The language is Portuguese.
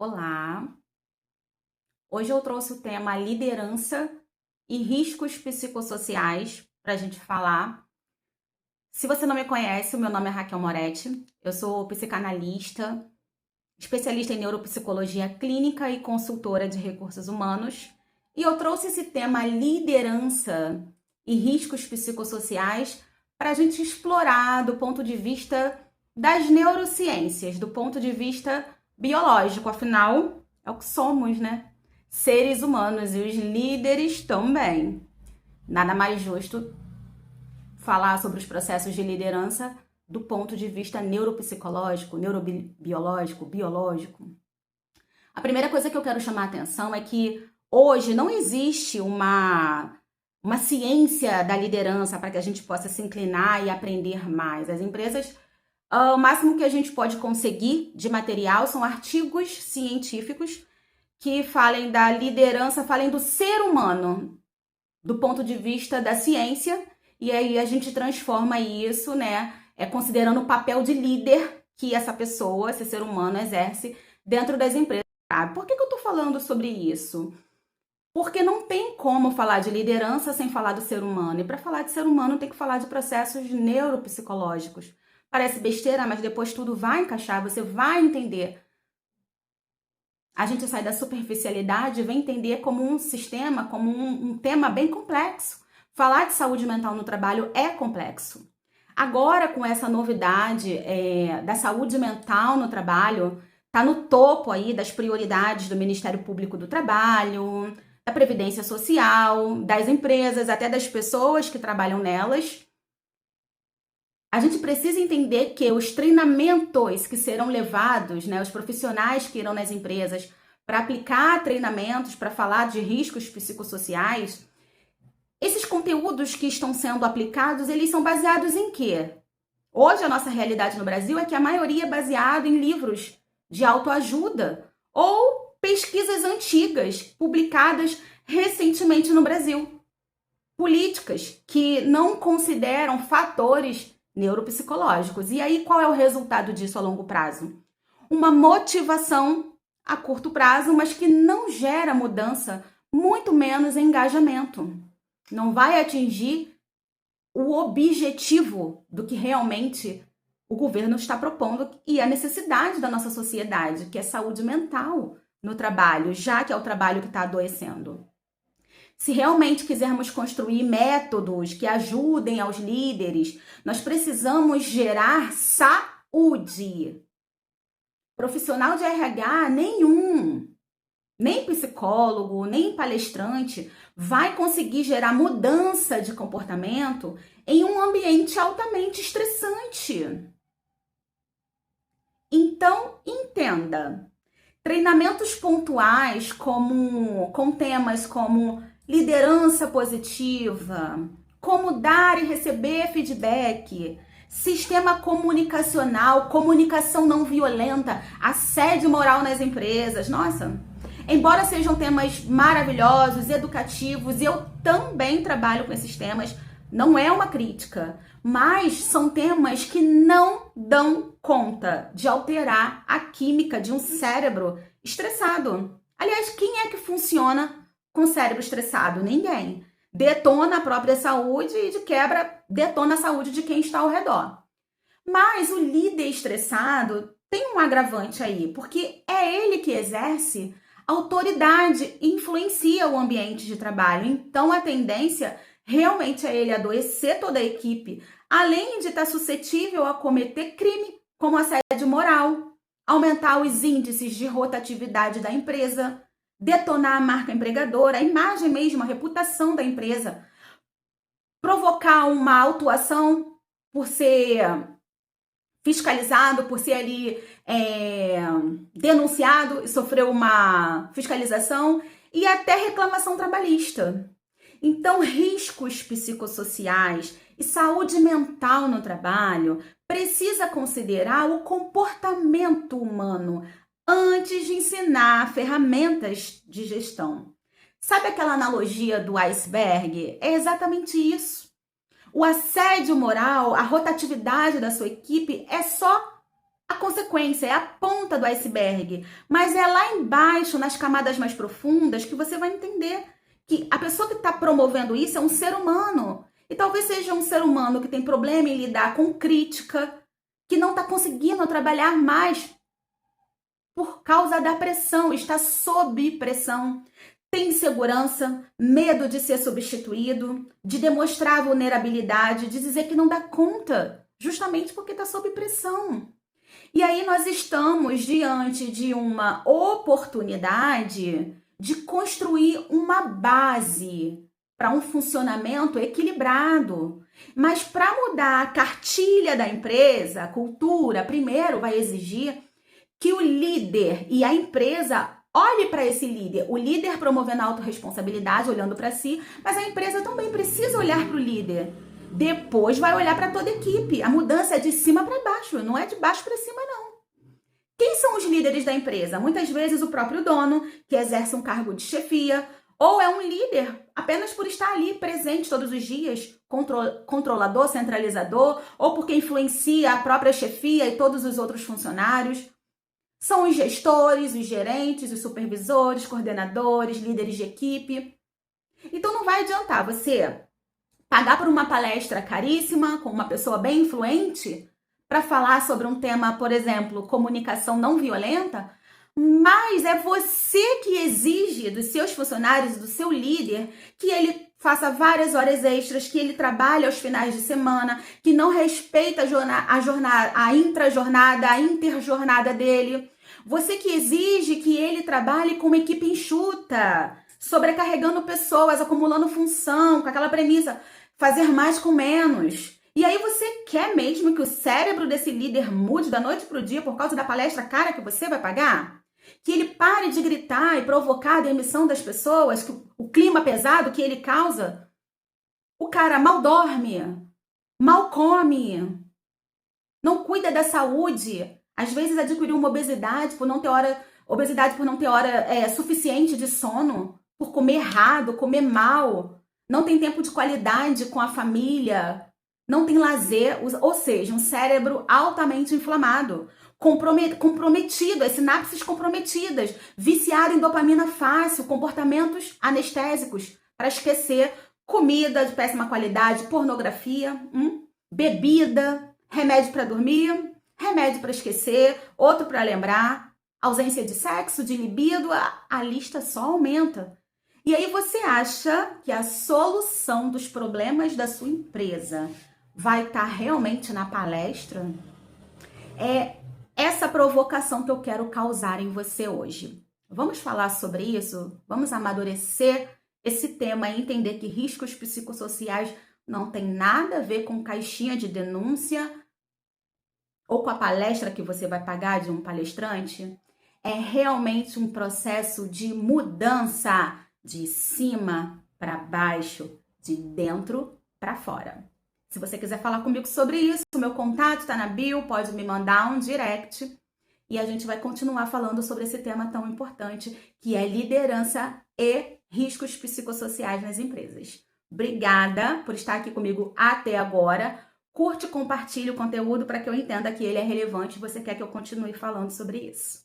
Olá! Hoje eu trouxe o tema liderança e riscos psicossociais para a gente falar. Se você não me conhece, o meu nome é Raquel Moretti, eu sou psicanalista, especialista em neuropsicologia clínica e consultora de recursos humanos, e eu trouxe esse tema liderança e riscos psicossociais para a gente explorar do ponto de vista das neurociências, do ponto de vista biológico, afinal, é o que somos, né? Seres humanos e os líderes também. Nada mais justo falar sobre os processos de liderança do ponto de vista neuropsicológico, neurobiológico, biológico. A primeira coisa que eu quero chamar a atenção é que hoje não existe uma ciência da liderança para que a gente possa se inclinar e aprender mais. As empresas, o máximo que a gente pode conseguir de material são artigos científicos que falem da liderança, falem do ser humano, do ponto de vista da ciência, e aí a gente transforma isso, né, considerando o papel de líder que essa pessoa, esse ser humano, exerce dentro das empresas. Por que eu tô falando sobre isso? Porque não tem como falar de liderança sem falar do ser humano. E para falar de ser humano, tem que falar de processos neuropsicológicos. Parece besteira, mas depois tudo vai encaixar, você vai entender. A gente sai da superficialidade e vem entender como um sistema, como um tema bem complexo. Falar de saúde mental no trabalho é complexo. Agora, com essa novidade da saúde mental no trabalho, está no topo aí das prioridades do Ministério Público do Trabalho, da Previdência Social, das empresas, até das pessoas que trabalham nelas. A gente precisa entender que os treinamentos que serão levados, né, os profissionais que irão nas empresas para aplicar treinamentos, para falar de riscos psicossociais, esses conteúdos que estão sendo aplicados, eles são baseados em quê? Hoje a nossa realidade no Brasil é que a maioria é baseada em livros de autoajuda ou pesquisas antigas, publicadas recentemente no Brasil. Políticas que não consideram fatores neuropsicológicos. E aí, qual é o resultado disso a longo prazo? Uma motivação a curto prazo, mas que não gera mudança, muito menos engajamento. Não vai atingir o objetivo do que realmente o governo está propondo e a necessidade da nossa sociedade, que é saúde mental no trabalho, já que é o trabalho que está adoecendo. Se realmente quisermos construir métodos que ajudem aos líderes, nós precisamos gerar saúde. Profissional de RH nenhum, nem psicólogo, nem palestrante, vai conseguir gerar mudança de comportamento em um ambiente altamente estressante. Então, entenda. Treinamentos pontuais com temas como liderança positiva, como dar e receber feedback, sistema comunicacional, comunicação não violenta, assédio moral nas empresas. Nossa, embora sejam temas maravilhosos, educativos, e eu também trabalho com esses temas, não é uma crítica, mas são temas que não dão conta de alterar a química de um cérebro estressado. Aliás, quem é que funciona com cérebro estressado? Ninguém. Detona a própria saúde e, de quebra, detona a saúde de quem está ao redor. Mas o líder estressado tem um agravante aí, porque é ele que exerce autoridade e influencia o ambiente de trabalho. Então, a tendência realmente é ele adoecer toda a equipe, além de estar suscetível a cometer crime, como assédio moral, aumentar os índices de rotatividade da empresa, detonar a marca empregadora, a imagem mesmo, a reputação da empresa, provocar uma autuação por ser fiscalizado, por ser ali denunciado e sofreu uma fiscalização e até reclamação trabalhista. Então, riscos psicossociais e saúde mental no trabalho precisa considerar o comportamento humano antes de ensinar ferramentas de gestão. Sabe aquela analogia do iceberg? É exatamente isso. O assédio moral, a rotatividade da sua equipe é só a consequência, é a ponta do iceberg. Mas é lá embaixo, nas camadas mais profundas, que você vai entender que a pessoa que está promovendo isso é um ser humano. E talvez seja um ser humano que tem problema em lidar com crítica, que não está conseguindo trabalhar mais por causa da pressão, está sob pressão. Tem insegurança, medo de ser substituído, de demonstrar vulnerabilidade, de dizer que não dá conta, justamente porque está sob pressão. E aí nós estamos diante de uma oportunidade de construir uma base para um funcionamento equilibrado. Mas para mudar a cartilha da empresa, a cultura, primeiro vai exigir que o líder e a empresa olhe para esse líder. O líder promovendo a autorresponsabilidade, olhando para si, mas a empresa também precisa olhar para o líder. Depois vai olhar para toda a equipe. A mudança é de cima para baixo, não é de baixo para cima, não. Quem são os líderes da empresa? Muitas vezes o próprio dono, que exerce um cargo de chefia, ou é um líder apenas por estar ali presente todos os dias, controlador, centralizador, ou porque influencia a própria chefia e todos os outros funcionários. São os gestores, os gerentes, os supervisores, coordenadores, líderes de equipe. Então não vai adiantar você pagar por uma palestra caríssima com uma pessoa bem influente para falar sobre um tema, por exemplo, comunicação não violenta, mas é você que exige dos seus funcionários, do seu líder, que ele faça várias horas extras, que ele trabalhe aos finais de semana, que não respeita a intrajornada, a interjornada dele. Você que exige que ele trabalhe com uma equipe enxuta, sobrecarregando pessoas, acumulando função, com aquela premissa, fazer mais com menos. E aí você quer mesmo que o cérebro desse líder mude da noite para o dia por causa da palestra cara que você vai pagar? Que ele pare de gritar e provocar a demissão das pessoas, que o clima pesado que ele causa? O cara mal dorme, mal come, não cuida da saúde. Às vezes adquiriu uma obesidade por não ter hora suficiente de sono, por comer errado, comer mal, não tem tempo de qualidade com a família, não tem lazer, ou seja, um cérebro altamente inflamado, comprometido, as sinapses comprometidas, viciado em dopamina fácil, comportamentos anestésicos para esquecer, comida de péssima qualidade, pornografia, bebida, remédio para dormir, remédio para esquecer, outro para lembrar, ausência de sexo, de libido, a lista só aumenta. E aí você acha que a solução dos problemas da sua empresa vai estar realmente na palestra? É essa provocação que eu quero causar em você hoje. Vamos falar sobre isso? Vamos amadurecer esse tema e entender que riscos psicossociais não tem nada a ver com caixinha de denúncia ou com a palestra que você vai pagar de um palestrante? É realmente um processo de mudança de cima para baixo, de dentro para fora. Se você quiser falar comigo sobre isso, o meu contato está na bio, pode me mandar um direct e a gente vai continuar falando sobre esse tema tão importante que é liderança e riscos psicossociais nas empresas. Obrigada por estar aqui comigo até agora. Curte e compartilhe o conteúdo para que eu entenda que ele é relevante e você quer que eu continue falando sobre isso.